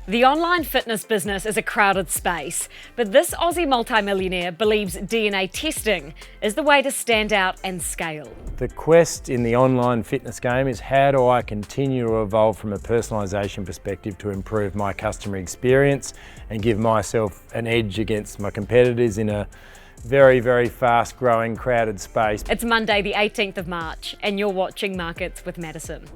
The online fitness business is a crowded space, but this Aussie multimillionaire believes DNA testing is the way to stand out and scale. The quest in the online fitness game is how do I continue to evolve from a personalisation perspective to improve my customer experience and give myself an edge against my competitors in a very, very fast growing crowded space. It's Monday the 18th of March and you're watching Markets with Madison.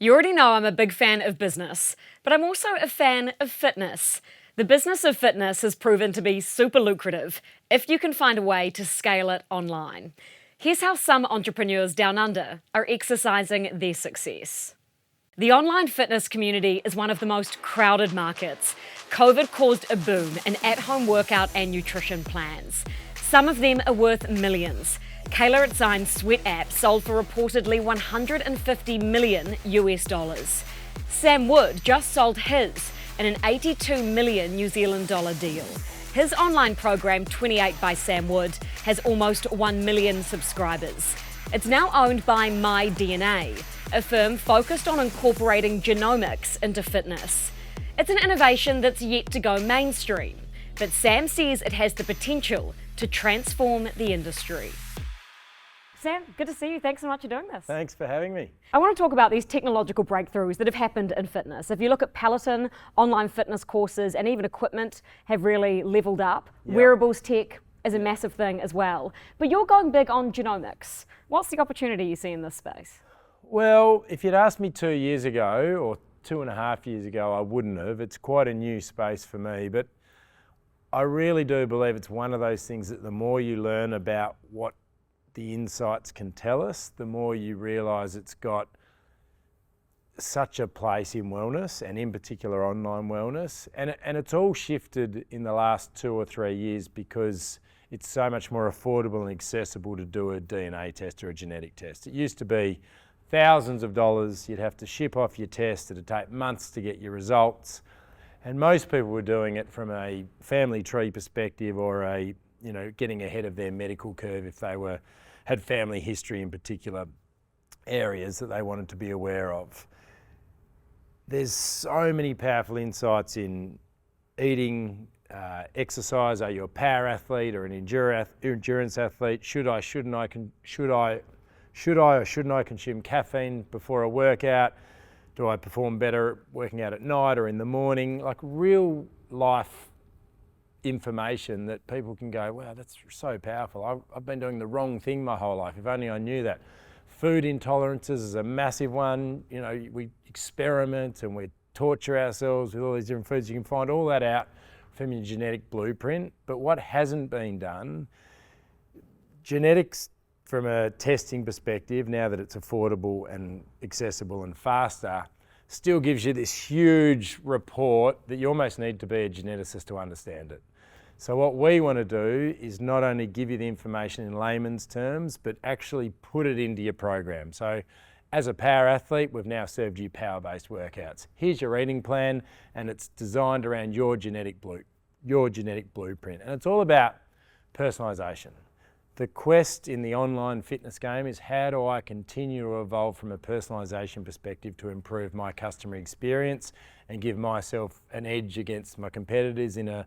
You already know I'm a big fan of business, but I'm also a fan of fitness. The business of fitness has proven to be super lucrative if you can find a way to scale it online. Here's how some entrepreneurs down under are exercising their success. The online fitness community is one of the most crowded markets. COVID caused a boom in at-home workout and nutrition plans. Some of them are worth millions. Kayla at Sign's Sweat app sold for reportedly $150 million US. Sam Wood just sold his in an 82 million New Zealand dollar deal. His online program, 28 by Sam Wood, has almost 1 million subscribers. It's now owned by MyDNA, a firm focused on incorporating genomics into fitness. It's an innovation that's yet to go mainstream, but Sam says it has the potential to transform the industry. Sam, good to see you. Thanks so much for doing this. Thanks for having me. I want to talk about these technological breakthroughs that have happened in fitness. If you look at Peloton, online fitness courses and even equipment have really leveled up. Yep. Wearables tech is a massive thing as well. But you're going big on genomics. What's the opportunity you see in this space? Well, if you'd asked me 2 years ago or 2.5 years ago, I wouldn't have. It's quite a new space for me, but I really do believe it's one of those things that the more you learn about what the insights can tell us, the more you realise it's got such a place in wellness and in particular online wellness. And it's all shifted in the last 2 or 3 years because it's so much more affordable and accessible to do a DNA test or a genetic test. It used to be thousands of dollars, you'd have to ship off your test, it'd take months to get your results. And most people were doing it from a family tree perspective or getting ahead of their medical curve if they had family history in particular areas that they wanted to be aware of. There's so many powerful insights in eating, exercise. Are you a power athlete or an endurance athlete? Should I or shouldn't I consume caffeine before a workout? Do I perform better working out at night or in the morning? Like real life information that people can go, wow, that's so powerful. I've been doing the wrong thing my whole life. If only I knew that. Food intolerances is a massive one. You know, we experiment and we torture ourselves with all these different foods. You can find all that out from your genetic blueprint. But what hasn't been done, genetics from a testing perspective, now that it's affordable and accessible and faster, still gives you this huge report that you almost need to be a geneticist to understand it. So what we want to do is not only give you the information in layman's terms, but actually put it into your program. So as a power athlete, we've now served you power-based workouts. Here's your eating plan, and it's designed around your genetic blueprint. And it's all about personalisation. The quest in the online fitness game is how do I continue to evolve from a personalisation perspective to improve my customer experience and give myself an edge against my competitors in a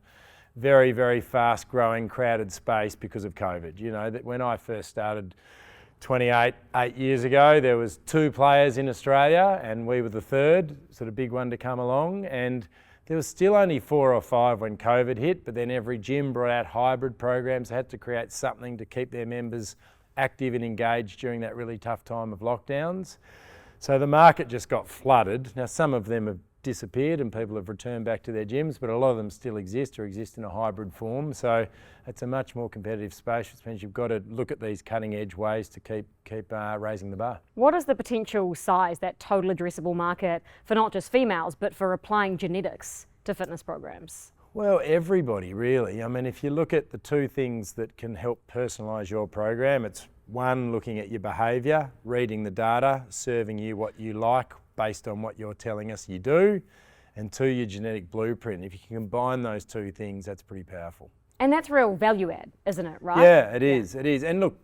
very, very fast growing crowded space because of COVID. You know, that when I first started 8 years ago, there was 2 players in Australia and we were the third, sort of big one to come along. And there was still only 4 or 5 when COVID hit, but then every gym brought out hybrid programs. They had to create something to keep their members active and engaged during that really tough time of lockdowns. So the market just got flooded. Now some of them have disappeared and people have returned back to their gyms, but a lot of them still exist or exist in a hybrid form. So it's a much more competitive space, which means you've got to look at these cutting edge ways to keep raising the bar. What is the potential size, that total addressable market for not just females, but for applying genetics to fitness programs? Well, everybody really. I mean, if you look at the 2 things that can help personalise your program, it's 1, looking at your behaviour, reading the data, serving you what you like based on what you're telling us you do, and 2, your genetic blueprint. If you can combine those 2 things, that's pretty powerful. And that's real value add, isn't it, right? Yeah, it is. And look,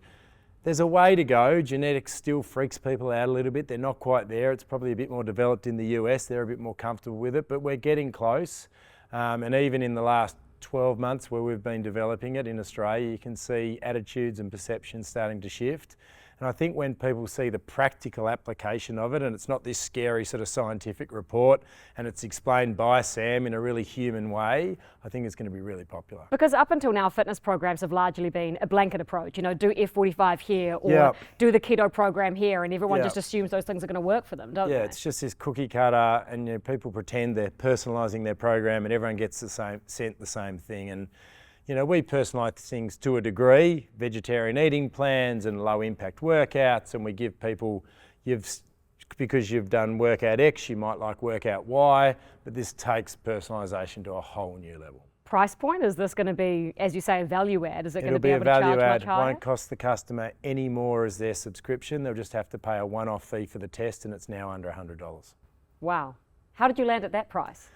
there's a way to go. Genetics still freaks people out a little bit. They're not quite there. It's probably a bit more developed in the US. They're a bit more comfortable with it, but we're getting close. And even in the last 12 months where we've been developing it in Australia, you can see attitudes and perceptions starting to shift. And I think when people see the practical application of it, and it's not this scary sort of scientific report, and it's explained by Sam in a really human way, I think it's going to be really popular. Because up until now, fitness programs have largely been a blanket approach. You know, do F45 here, or do the keto program here, and everyone just assumes those things are going to work for them, don't they? Yeah, it's just this cookie cutter, and people pretend they're personalising their program, and everyone gets sent the same thing. And we personalise things to a degree, vegetarian eating plans and low impact workouts, and we give people, because you've done workout X, you might like workout Y, but this takes personalisation to a whole new level. Price point, is this going to be, as you say, a value add? Is it going to be able to charge much higher? It won't cost the customer any more as their subscription. They'll just have to pay a one-off fee for the test, and it's now under $100. Wow. How did you land at that price?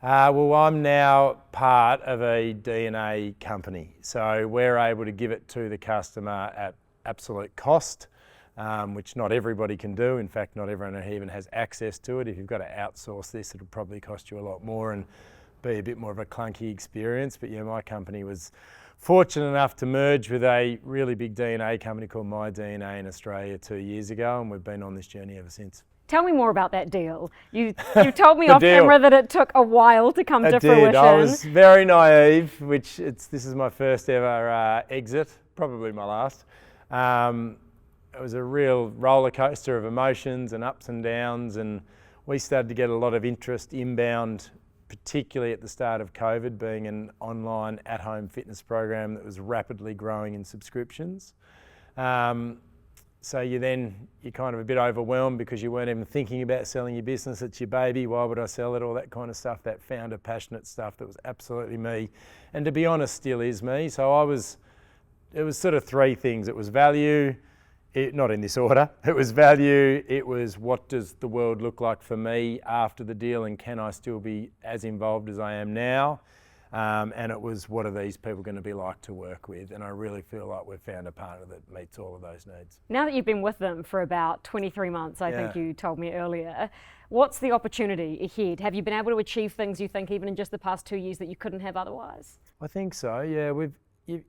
Well, I'm now part of a DNA company, so we're able to give it to the customer at absolute cost, which not everybody can do. In fact, not everyone even has access to it. If you've got to outsource this, it'll probably cost you a lot more and be a bit more of a clunky experience. But my company was fortunate enough to merge with a really big DNA company called My DNA in Australia 2 years ago, and we've been on this journey ever since. Tell me more about that deal. You told me off camera that it took a while to come to fruition. I was very naive, this is my first ever exit, probably my last. It was a real roller coaster of emotions and ups and downs, and we started to get a lot of interest inbound, particularly at the start of COVID, being an online at-home fitness program that was rapidly growing in subscriptions. So you're kind of a bit overwhelmed because you weren't even thinking about selling your business. It's your baby. Why would I sell it? All that kind of stuff, that founder passionate stuff that was absolutely me. And to be honest, still is me. So it was sort of three things. It was value, not in this order. It was value. It was what does the world look like for me after the deal, and can I still be as involved as I am now? And it was, what are these people going to be like to work with? And I really feel like we've found a partner that meets all of those needs. Now that you've been with them for about 23 months, I think you told me earlier, what's the opportunity ahead? Have you been able to achieve things you think even in just the past 2 years that you couldn't have otherwise? I think so, yeah. It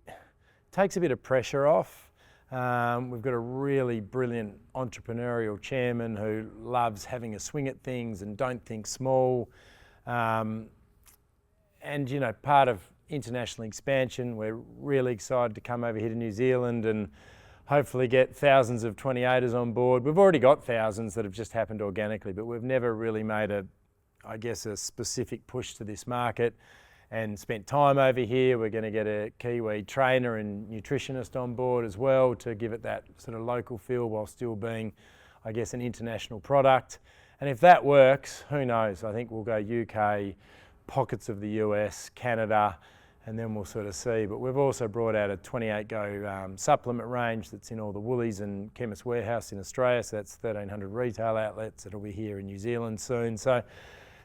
takes a bit of pressure off. We've got a really brilliant entrepreneurial chairman who loves having a swing at things and don't think small. And part of international expansion, we're really excited to come over here to New Zealand and hopefully get thousands of 28ers on board. We've already got thousands that have just happened organically, but we've never really made a specific push to this market and spent time over here. We're going to get a Kiwi trainer and nutritionist on board as well to give it that sort of local feel while still being, an international product. And if that works, who knows? I think we'll go UK, pockets of the US, Canada, and then we'll sort of see. But we've also brought out a 28Go supplement range that's in all the Woolies and Chemist Warehouse in Australia, so that's 1,300 retail outlets. It'll be here in New Zealand soon. So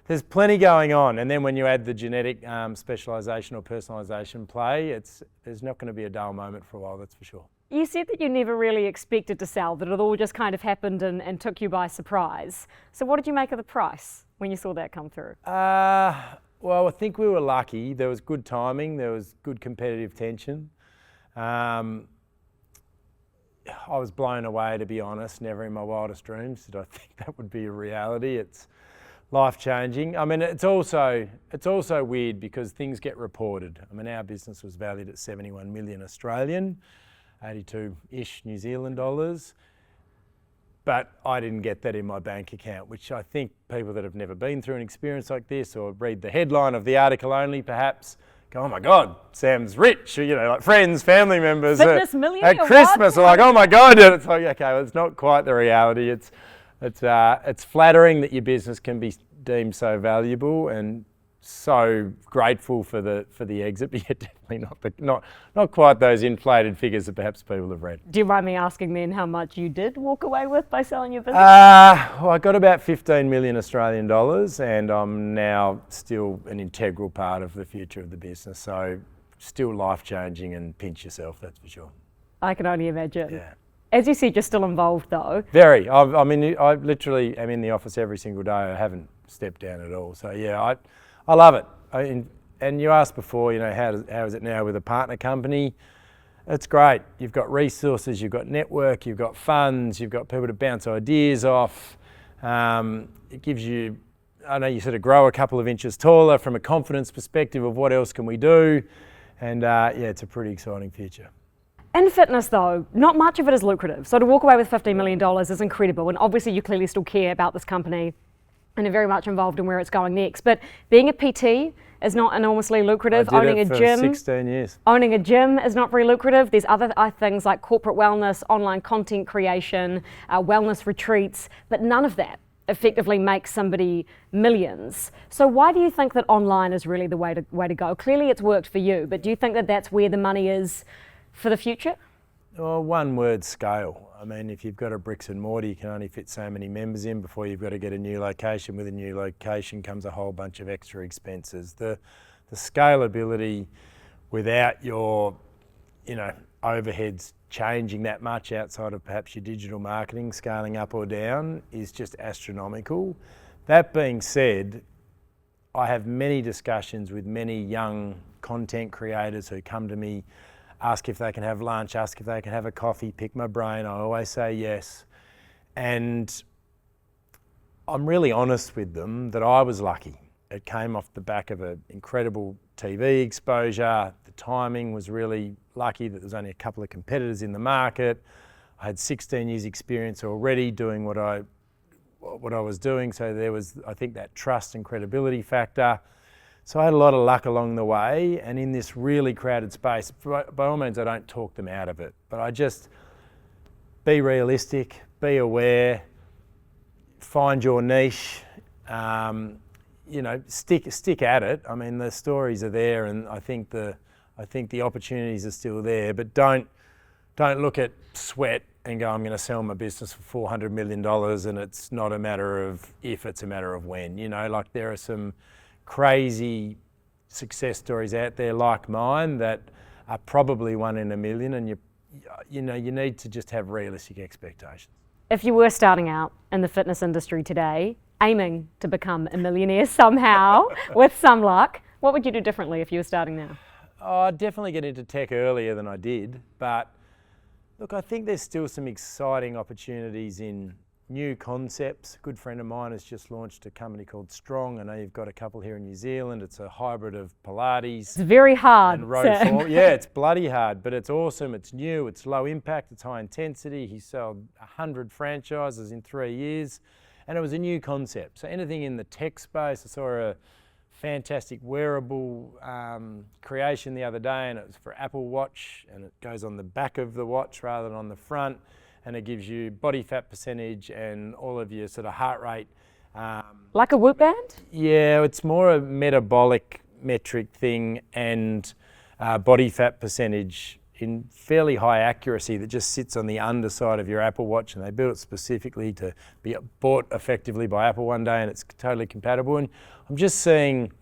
there's plenty going on. And then when you add the genetic specialisation or personalisation play, there's not going to be a dull moment for a while, that's for sure. You said that you never really expected to sell, that it all just kind of happened and took you by surprise. So what did you make of the price when you saw that come through? Well, I think we were lucky. There was good timing. There was good competitive tension. I was blown away, to be honest. Never in my wildest dreams did I think that would be a reality. It's life-changing. I mean, it's also weird because things get reported. I mean, our business was valued at 71 million Australian, 82-ish New Zealand dollars. But I didn't get that in my bank account, which I think people that have never been through an experience like this or read the headline of the article only perhaps go, oh my God, Sam's rich, like friends, family members Fitness millionaire, at Christmas are like, oh my God, and it's like, okay, well, it's not quite the reality. It's flattering that your business can be deemed so valuable and so grateful for the exit, but yet definitely not quite those inflated figures that perhaps people have read. Do you mind me asking then how much you did walk away with by selling your business? Well, I got about 15 million Australian dollars, and I'm now still an integral part of the future of the business. So still life changing, and pinch yourself, that's for sure. I can only imagine. Yeah. As you said, you're still involved though. Very. I literally am in the office every single day. I haven't stepped down at all. So yeah, I love it. And you asked before, how is it now with a partner company? It's great. You've got resources, you've got network, you've got funds, you've got people to bounce ideas off. It gives you, I know you sort of grow a couple of inches taller from a confidence perspective of what else can we do. And it's a pretty exciting future. In fitness though, not much of it is lucrative. So to walk away with $15 million is incredible. And obviously you clearly still care about this company and are very much involved in where it's going next. But being a PT is not enormously lucrative. I did it for 16 years. Owning a gym is not very lucrative. There's other things like corporate wellness, online content creation, wellness retreats, but none of that effectively makes somebody millions. So why do you think that online is really the way to go? Clearly it's worked for you, but do you think that that's where the money is for the future? Well, one word, scale. I mean, if you've got a bricks and mortar, you can only fit so many members in before you've got to get a new location. With a new location comes a whole bunch of extra expenses. The scalability without your, overheads changing that much outside of perhaps your digital marketing, scaling up or down, is just astronomical. That being said, I have many discussions with many young content creators who come to me, ask if they can have lunch, ask if they can have a coffee, pick my brain. I always say yes. And I'm really honest with them that I was lucky. It came off the back of an incredible TV exposure. The timing was really lucky that there was only a couple of competitors in the market. I had 16 years experience already doing what I was doing. So there was, I think, that trust and credibility factor. So I had a lot of luck along the way, and in this really crowded space, by all means I don't talk them out of it, but I just be realistic, be aware, find your niche, stick at it. I mean, the stories are there, and I think the opportunities are still there, but don't look at sweat and go, I'm going to sell my business for $400 million, and it's not a matter of if, it's a matter of when. There are some crazy success stories out there like mine that are probably 1 in a million, and you need to just have realistic expectations. If you were starting out in the fitness industry today, aiming to become a millionaire somehow with some luck, what would you do differently if you were starting now? I'd definitely get into tech earlier than I did, but look, I think there's still some exciting opportunities in new concepts. A good friend of mine has just launched a company called Strong. I know you've got a couple here in New Zealand. It's a hybrid of Pilates. It's very hard. And road form. Yeah, it's bloody hard, but it's awesome. It's new, it's low impact, it's high intensity. He sold 100 franchises in 3 years, and it was a new concept. So anything in the tech space, I saw a fantastic wearable creation the other day, and it was for Apple Watch, and it goes on the back of the watch rather than on the front. And it gives you body fat percentage and all of your sort of heart rate. Like a Whoop band? Yeah, it's more a metabolic metric thing and body fat percentage in fairly high accuracy that just sits on the underside of your Apple Watch, and they built it specifically to be bought effectively by Apple one day, and it's totally compatible. And I'm just seeing,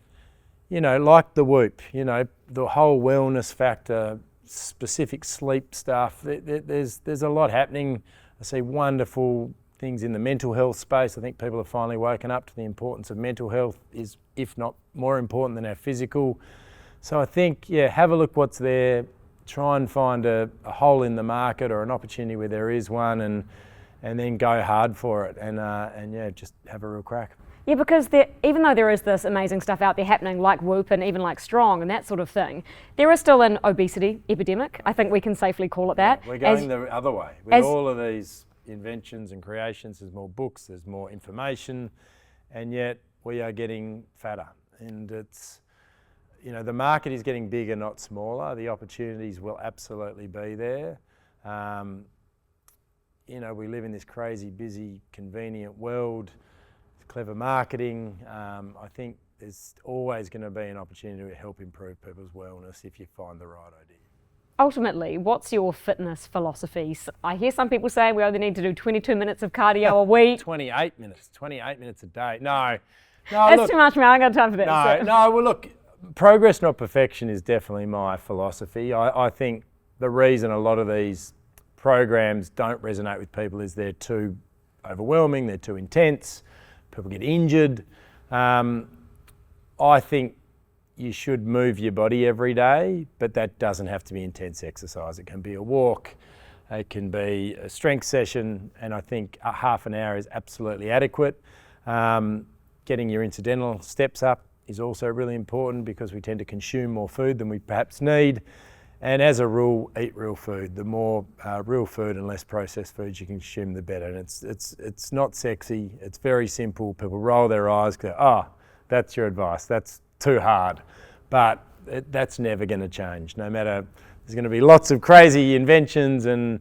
like the Whoop, the whole wellness factor, specific sleep stuff. There's a lot happening. I see wonderful things in the mental health space. I think people have finally woken up to the importance of mental health is, if not more important than our physical. So I think, have a look what's there. Try and find a hole in the market or an opportunity where there is one, and then go hard for it, and just have a real crack. Yeah, because even though there is this amazing stuff out there happening like Whoop and even like Strong and that sort of thing, there is still an obesity epidemic. I think we can safely call it that. We're going the other way. With all of these inventions and creations, there's more books, there's more information, and yet we are getting fatter. And it's, the market is getting bigger, not smaller. The opportunities will absolutely be there. We live in this crazy, busy, convenient world. Clever marketing. I think there's always going to be an opportunity to help improve people's wellness if you find the right idea. Ultimately, what's your fitness philosophy? I hear some people say we only need to do 22 minutes of cardio a week. 28 minutes a day. No, that's too much, man. I got time for that. Well, look, progress, not perfection, is definitely my philosophy. I think the reason a lot of these programs don't resonate with people is they're too overwhelming, they're too intense, people get injured. I think you should move your body every day, but that doesn't have to be intense exercise. It can be a walk, it can be a strength session, and I think a half an hour is absolutely adequate. Getting your incidental steps up is also really important because we tend to consume more food than we perhaps need. And as a rule, eat real food. The more real food and less processed foods you consume, the better. And it's not sexy, it's very simple. People roll their eyes, go, oh, that's your advice, that's too hard. But that's never going to change. No matter, there's going to be lots of crazy inventions and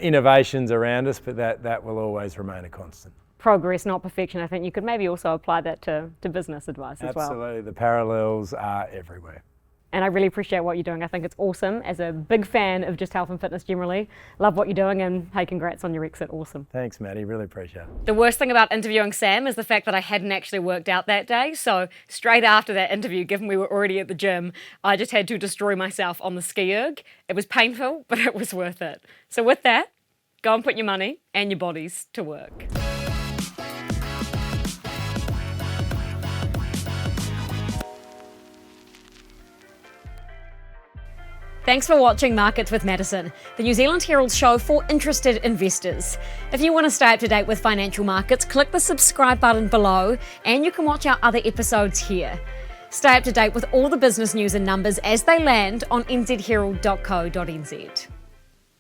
innovations around us, but that will always remain a constant. Progress, not perfection. I think you could maybe also apply that to business advice as well. Absolutely, the parallels are everywhere. And I really appreciate what you're doing. I think it's awesome. As a big fan of just health and fitness generally, love what you're doing, and hey, congrats on your exit. Awesome. Thanks, Maddie. Really appreciate it. The worst thing about interviewing Sam is the fact that I hadn't actually worked out that day. So straight after that interview, given we were already at the gym, I just had to destroy myself on the ski erg. It was painful, but it was worth it. So with that, go and put your money and your bodies to work. Thanks for watching Markets with Madison, the New Zealand Herald show for interested investors. If you want to stay up to date with financial markets, click the subscribe button below and you can watch our other episodes here. Stay up to date with all the business news and numbers as they land on nzherald.co.nz.